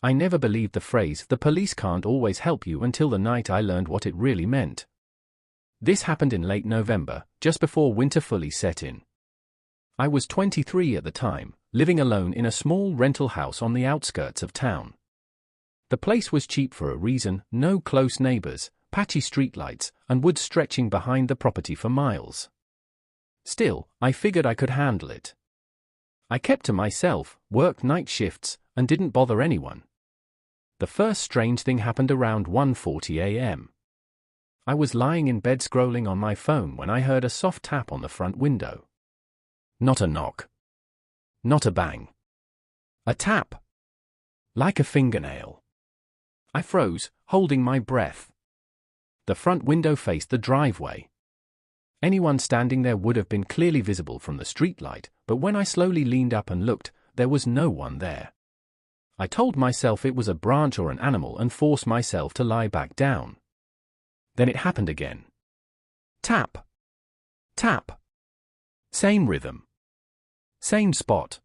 I never believed the phrase, "the police can't always help you," until the night I learned what it really meant. This happened in late November, just before winter fully set in. I was 23 at the time, living alone in a small rental house on the outskirts of town. The place was cheap for a reason: no close neighbors, patchy streetlights, and woods stretching behind the property for miles. Still, I figured I could handle it. I kept to myself, worked night shifts, and didn't bother anyone. The first strange thing happened around 1:40 a.m. I was lying in bed scrolling on my phone when I heard a soft tap on the front window. Not a knock. Not a bang. A tap. Like a fingernail. I froze, holding my breath. The front window faced the driveway. Anyone standing there would have been clearly visible from the streetlight, but when I slowly leaned up and looked, there was no one there. I told myself it was a branch or an animal and forced myself to lie back down. Then it happened again. Tap. Tap. Same rhythm. Same spot.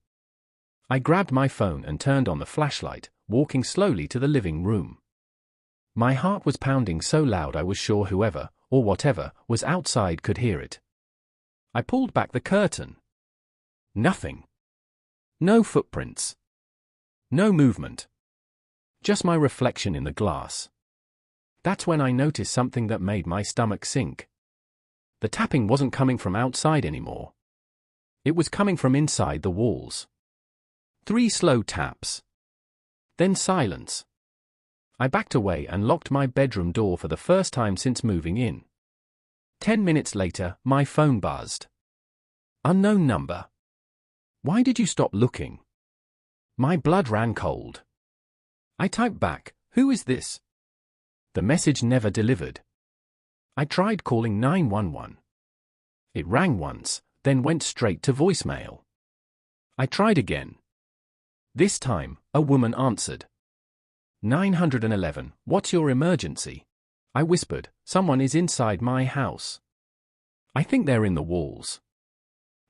I grabbed my phone and turned on the flashlight, walking slowly to the living room. My heart was pounding so loud I was sure whoever, or whatever, was outside could hear it. I pulled back the curtain. Nothing. No footprints. No movement. Just my reflection in the glass. That's when I noticed something that made my stomach sink. The tapping wasn't coming from outside anymore. It was coming from inside the walls. 3 slow taps. Then silence. I backed away and locked my bedroom door for the first time since moving in. 10 minutes later, my phone buzzed. Unknown number. Why did you stop looking? My blood ran cold. I typed back, "Who is this?" The message never delivered. I tried calling 911. It rang once, then went straight to voicemail. I tried again. This time, a woman answered. 911, what's your emergency? I whispered, someone is inside my house. I think they're in the walls.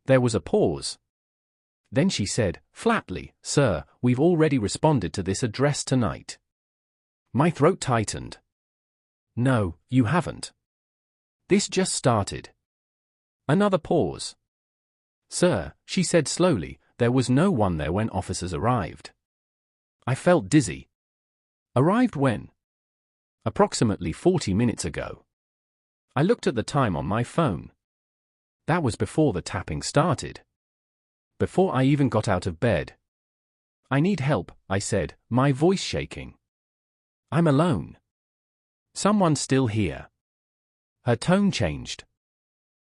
There was a pause. Then she said, flatly, sir, we've already responded to this address tonight. My throat tightened. No, you haven't. This just started. Another pause. Sir, she said slowly, there was no one there when officers arrived. I felt dizzy. Arrived when? Approximately 40 minutes ago. I looked at the time on my phone. That was before the tapping started. Before I even got out of bed. I need help, I said, my voice shaking. I'm alone. Someone's still here. Her tone changed.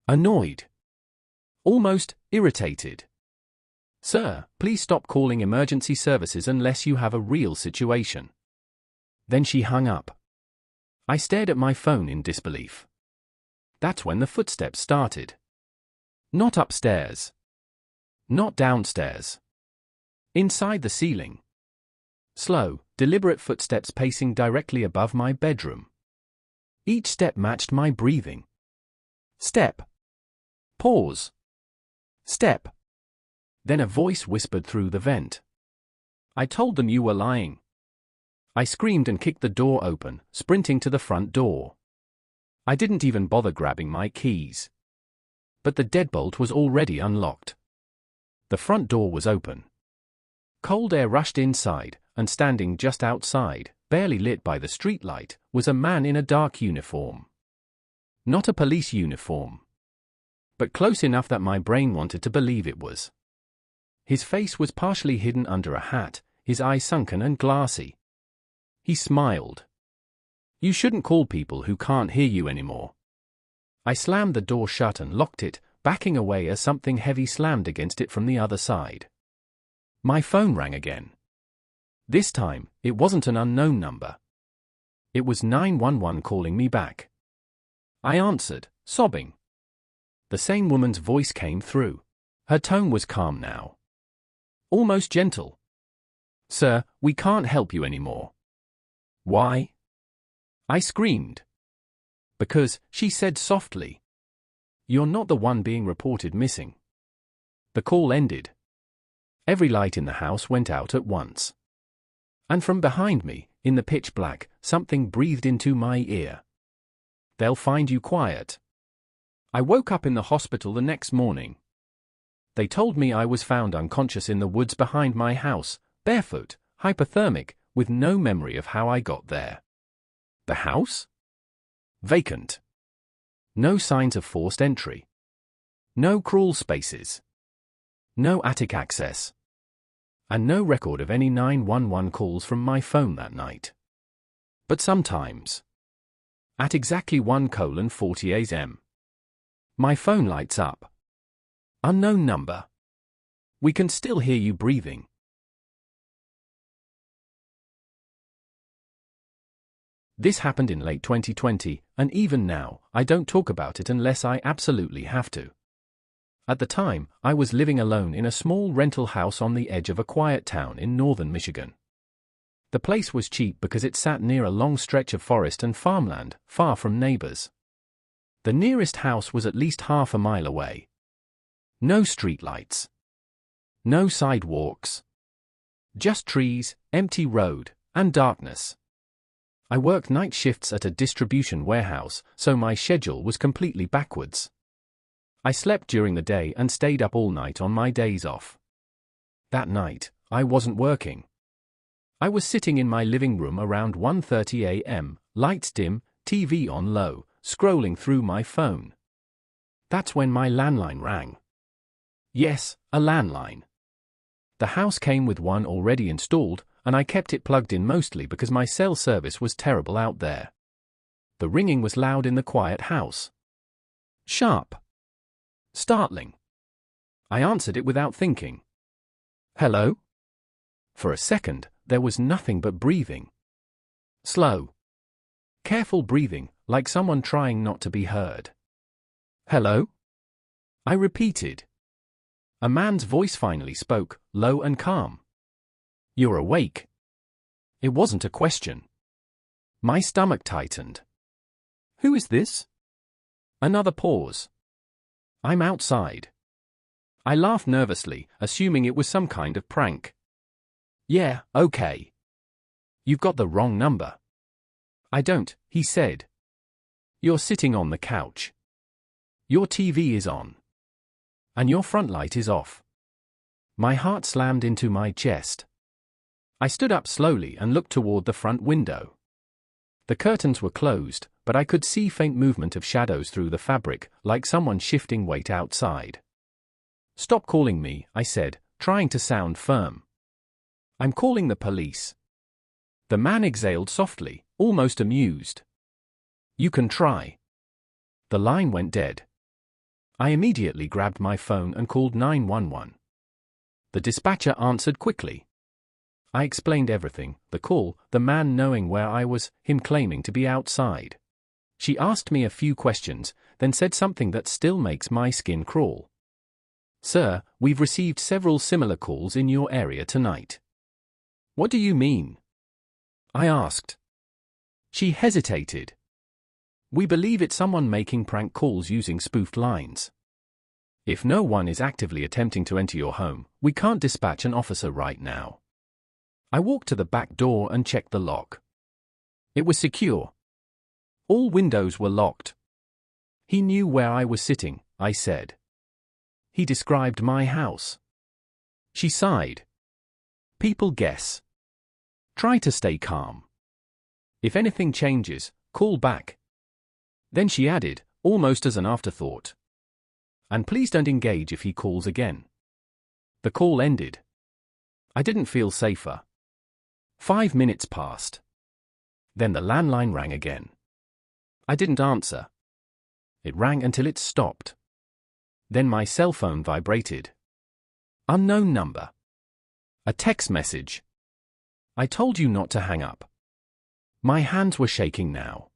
Annoyed. Almost irritated. Sir, please stop calling emergency services unless you have a real situation. Then she hung up. I stared at my phone in disbelief. That's when the footsteps started. Not upstairs. Not downstairs. Inside the ceiling. Slow, deliberate footsteps pacing directly above my bedroom. Each step matched my breathing. Step. Pause. Step. Then a voice whispered through the vent. I told them you were lying. I screamed and kicked the door open, sprinting to the front door. I didn't even bother grabbing my keys. But the deadbolt was already unlocked. The front door was open. Cold air rushed inside, and standing just outside, barely lit by the streetlight, was a man in a dark uniform. Not a police uniform. But close enough that my brain wanted to believe it was. His face was partially hidden under a hat, his eyes sunken and glassy. He smiled. You shouldn't call people who can't hear you anymore. I slammed the door shut and locked it, backing away as something heavy slammed against it from the other side. My phone rang again. This time, it wasn't an unknown number. It was 911 calling me back. I answered, sobbing. The same woman's voice came through. Her tone was calm now. Almost gentle. Sir, we can't help you anymore. Why? I screamed. Because, she said softly. You're not the one being reported missing. The call ended. Every light in the house went out at once. And from behind me, in the pitch black, something breathed into my ear. "They'll find you quiet." I woke up in the hospital the next morning. They told me I was found unconscious in the woods behind my house, barefoot, hypothermic, with no memory of how I got there. The house? Vacant. No signs of forced entry. No crawl spaces. No attic access. And no record of any 911 calls from my phone that night. But sometimes, at exactly 1:40 a.m., my phone lights up. Unknown number. We can still hear you breathing. This happened in late 2020, and even now, I don't talk about it unless I absolutely have to. At the time, I was living alone in a small rental house on the edge of a quiet town in northern Michigan. The place was cheap because it sat near a long stretch of forest and farmland, far from neighbors. The nearest house was at least half a mile away. No streetlights. No sidewalks. Just trees, empty road, and darkness. I worked night shifts at a distribution warehouse, so my schedule was completely backwards. I slept during the day and stayed up all night on my days off. That night, I wasn't working. I was sitting in my living room around 1:30 a.m., lights dim, TV on low, scrolling through my phone. That's when my landline rang. Yes, a landline. The house came with one already installed, and I kept it plugged in mostly because my cell service was terrible out there. The ringing was loud in the quiet house. Sharp. Startling. I answered it without thinking. "Hello?" For a second, there was nothing but breathing. Slow. Careful breathing, like someone trying not to be heard. "Hello?" I repeated. A man's voice finally spoke, low and calm. "You're awake." It wasn't a question. My stomach tightened. "Who is this?" Another pause. "I'm outside." I laughed nervously, assuming it was some kind of prank. "Yeah, okay. You've got the wrong number." "I don't," he said. "You're sitting on the couch. Your TV is on. And your front light is off." My heart slammed into my chest. I stood up slowly and looked toward the front window. The curtains were closed, but I could see faint movement of shadows through the fabric, like someone shifting weight outside. "Stop calling me," I said, trying to sound firm. "I'm calling the police." The man exhaled softly, almost amused. "You can try." The line went dead. I immediately grabbed my phone and called 911. The dispatcher answered quickly. I explained everything, the call, the man knowing where I was, him claiming to be outside. She asked me a few questions, then said something that still makes my skin crawl. "Sir, we've received several similar calls in your area tonight." "What do you mean?" I asked. She hesitated. "We believe it's someone making prank calls using spoofed lines. If no one is actively attempting to enter your home, we can't dispatch an officer right now." I walked to the back door and checked the lock. It was secure. All windows were locked. "He knew where I was sitting," I said. "He described my house." She sighed. "People guess. Try to stay calm. If anything changes, call back." Then she added, almost as an afterthought, "And please don't engage if he calls again." The call ended. I didn't feel safer. 5 minutes passed. Then the landline rang again. I didn't answer. It rang until it stopped. Then my cell phone vibrated. Unknown number. A text message. "I told you not to hang up." My hands were shaking now.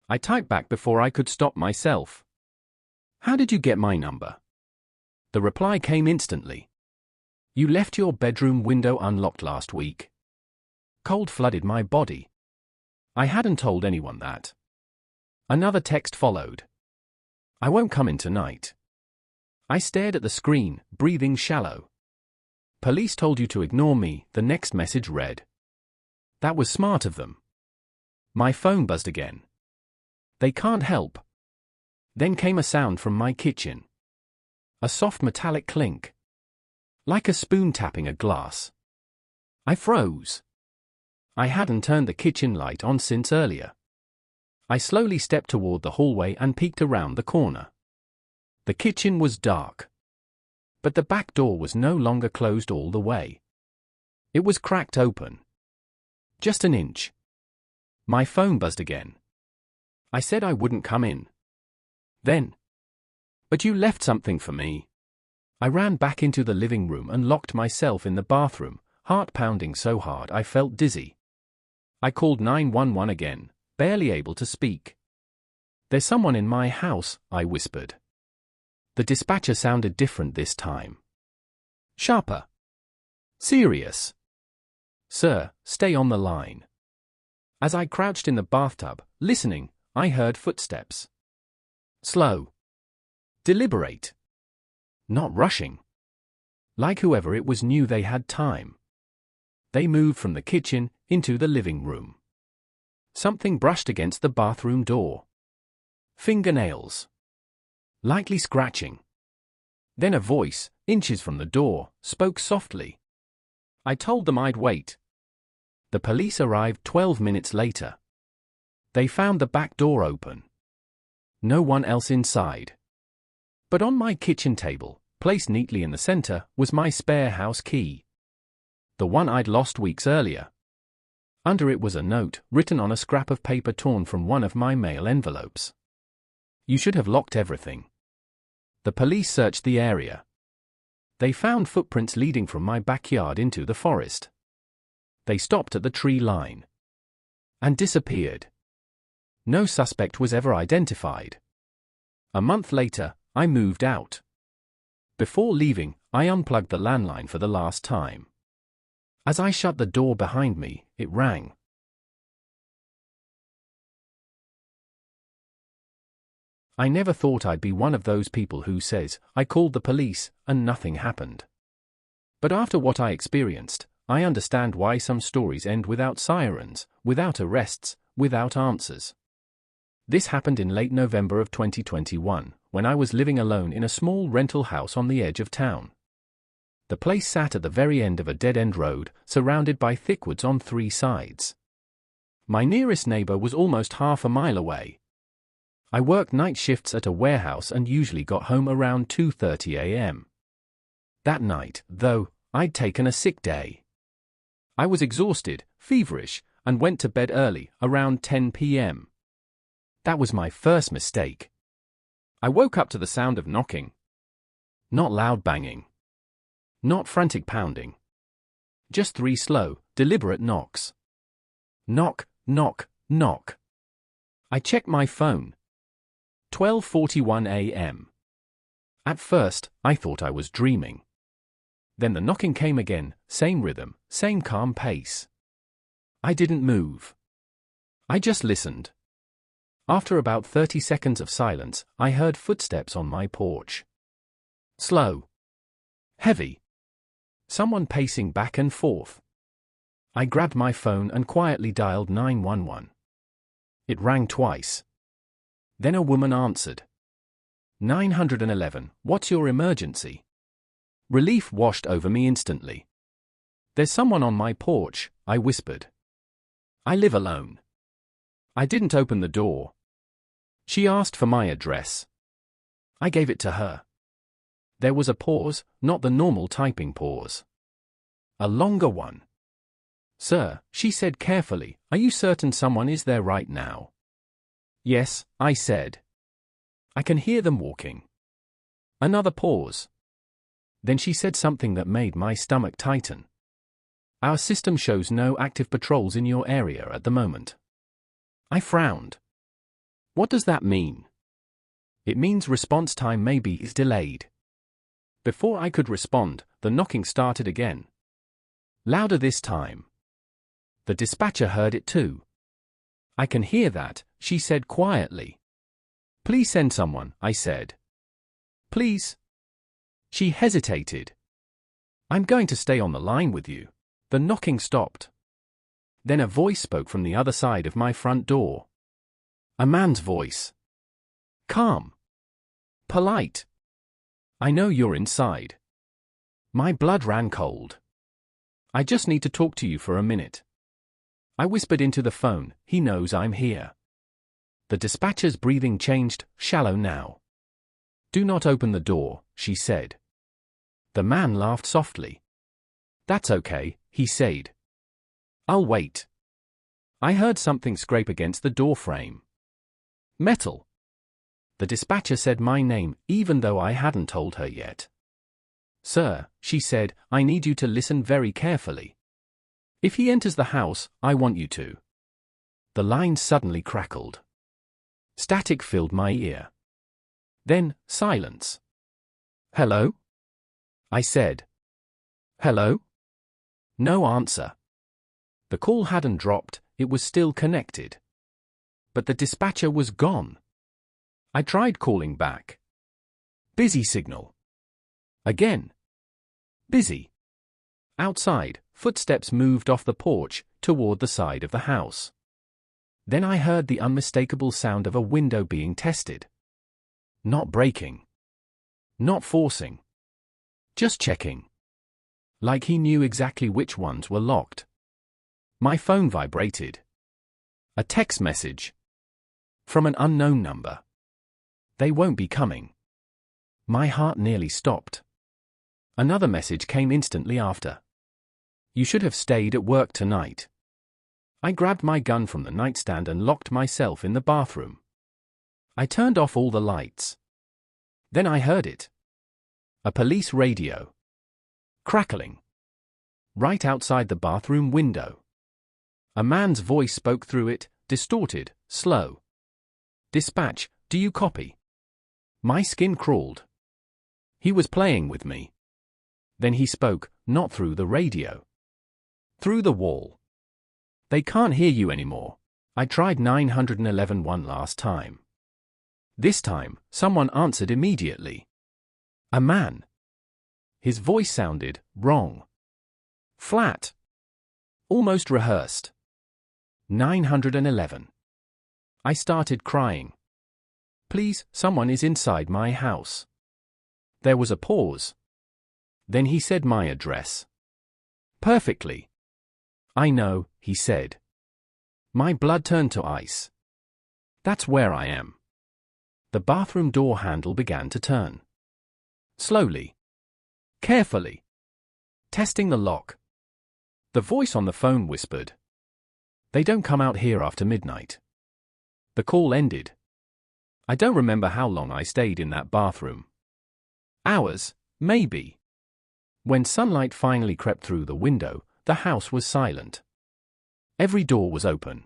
I typed back before I could stop myself. "How did you get my number?" The reply came instantly. "You left your bedroom window unlocked last week." Cold flooded my body. I hadn't told anyone that. Another text followed. "I won't come in tonight." I stared at the screen, breathing shallow. "Police told you to ignore me," the next message read. That was smart of them. My phone buzzed again. They can't help. Then came a sound from my kitchen. A soft metallic clink. Like a spoon tapping a glass. I froze. I hadn't turned the kitchen light on since earlier. I slowly stepped toward the hallway and peeked around the corner. The kitchen was dark. But the back door was no longer closed all the way. It was cracked open. Just an inch. My phone buzzed again. I said I wouldn't come in. Then. But you left something for me. I ran back into the living room and locked myself in the bathroom, heart pounding so hard I felt dizzy. I called 911 again, barely able to speak. There's someone in my house, I whispered. The dispatcher sounded different this time. Sharper. Serious. Sir, stay on the line. As I crouched in the bathtub, listening, I heard footsteps. Slow. Deliberate. Not rushing. Like whoever it was knew they had time. They moved from the kitchen into the living room. Something brushed against the bathroom door. Fingernails. Lightly scratching. Then a voice, inches from the door, spoke softly. I told them I'd wait. The police arrived 12 minutes later. They found the back door open. No one else inside. But on my kitchen table, placed neatly in the center, was my spare house key. The one I'd lost weeks earlier. Under it was a note, written on a scrap of paper torn from one of my mail envelopes. You should have locked everything. The police searched the area. They found footprints leading from my backyard into the forest. They stopped at the tree line. And disappeared. No suspect was ever identified. A month later, I moved out. Before leaving, I unplugged the landline for the last time. As I shut the door behind me, it rang. I never thought I'd be one of those people who says, I called the police, and nothing happened. But after what I experienced, I understand why some stories end without sirens, without arrests, without answers. This happened in late November of 2021, when I was living alone in a small rental house on the edge of town. The place sat at the very end of a dead-end road, surrounded by thick woods on 3 sides. My nearest neighbor was almost half a mile away. I worked night shifts at a warehouse and usually got home around 2:30 a.m. That night, though, I'd taken a sick day. I was exhausted, feverish, and went to bed early, around 10 p.m. That was my first mistake. I woke up to the sound of knocking. Not loud banging. Not frantic pounding. Just 3 slow, deliberate knocks. Knock, knock, knock. I checked my phone. 12:41 a.m. At first, I thought I was dreaming. Then the knocking came again, same rhythm, same calm pace. I didn't move. I just listened. After about 30 seconds of silence, I heard footsteps on my porch. Slow. Heavy. Someone pacing back and forth. I grabbed my phone and quietly dialed 911. It rang twice. Then a woman answered. 911, what's your emergency? Relief washed over me instantly. There's someone on my porch, I whispered. I live alone. I didn't open the door. She asked for my address. I gave it to her. There was a pause, not the normal typing pause. A longer one. Sir, she said carefully, are you certain someone is there right now? Yes, I said. I can hear them walking. Another pause. Then she said something that made my stomach tighten. Our system shows no active patrols in your area at the moment. I frowned. What does that mean? It means response time maybe is delayed. Before I could respond, the knocking started again. Louder this time. The dispatcher heard it too. I can hear that, she said quietly. Please send someone, I said. Please. She hesitated. I'm going to stay on the line with you. The knocking stopped. Then a voice spoke from the other side of my front door. A man's voice. Calm. Polite. I know you're inside. My blood ran cold. I just need to talk to you for a minute. I whispered into the phone, he knows I'm here. The dispatcher's breathing changed, shallow now. Do not open the door, she said. The man laughed softly. That's okay, he said. I'll wait. I heard something scrape against the door frame. Metal. The dispatcher said my name, even though I hadn't told her yet. Sir, she said, I need you to listen very carefully. If he enters the house, I want you to. The line suddenly crackled. Static filled my ear. Then, silence. Hello? I said. Hello? No answer. The call hadn't dropped, it was still connected. But the dispatcher was gone. I tried calling back. Busy signal. Again. Busy. Outside, footsteps moved off the porch, toward the side of the house. Then I heard the unmistakable sound of a window being tested. Not breaking. Not forcing. Just checking. Like he knew exactly which ones were locked. My phone vibrated. A text message. From an unknown number. They won't be coming. My heart nearly stopped. Another message came instantly after. You should have stayed at work tonight. I grabbed my gun from the nightstand and locked myself in the bathroom. I turned off all the lights. Then I heard it. A police radio. Crackling. Right outside the bathroom window. A man's voice spoke through it, distorted, slow. Dispatch, do you copy? My skin crawled. He was playing with me. Then he spoke, not through the radio. Through the wall. They can't hear you anymore. I tried 911 one last time. This time, someone answered immediately. A man. His voice sounded wrong. Flat. Almost rehearsed. 911. I started crying. Please, someone is inside my house. There was a pause. Then he said my address. Perfectly. I know, he said. My blood turned to ice. That's where I am. The bathroom door handle began to turn. Slowly. Carefully. Testing the lock. The voice on the phone whispered. They don't come out here after midnight. The call ended. I don't remember how long I stayed in that bathroom. Hours, maybe. When sunlight finally crept through the window, the house was silent. Every door was open.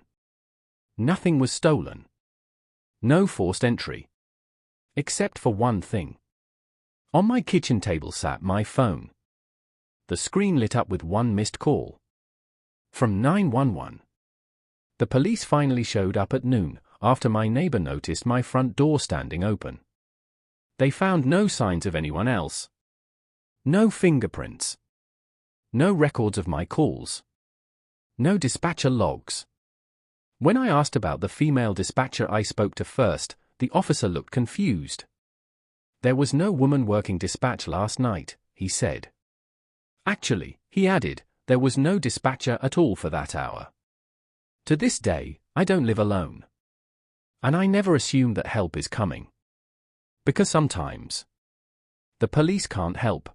Nothing was stolen. No forced entry. Except for one thing. On my kitchen table sat my phone. The screen lit up with one missed call. From 911. The police finally showed up at noon, after my neighbor noticed my front door standing open. They found no signs of anyone else. No fingerprints. No records of my calls. No dispatcher logs. When I asked about the female dispatcher I spoke to first, the officer looked confused. There was no woman working dispatch last night, he said. Actually, he added, there was no dispatcher at all for that hour. To this day, I don't live alone. And I never assume that help is coming. Because sometimes the police can't help.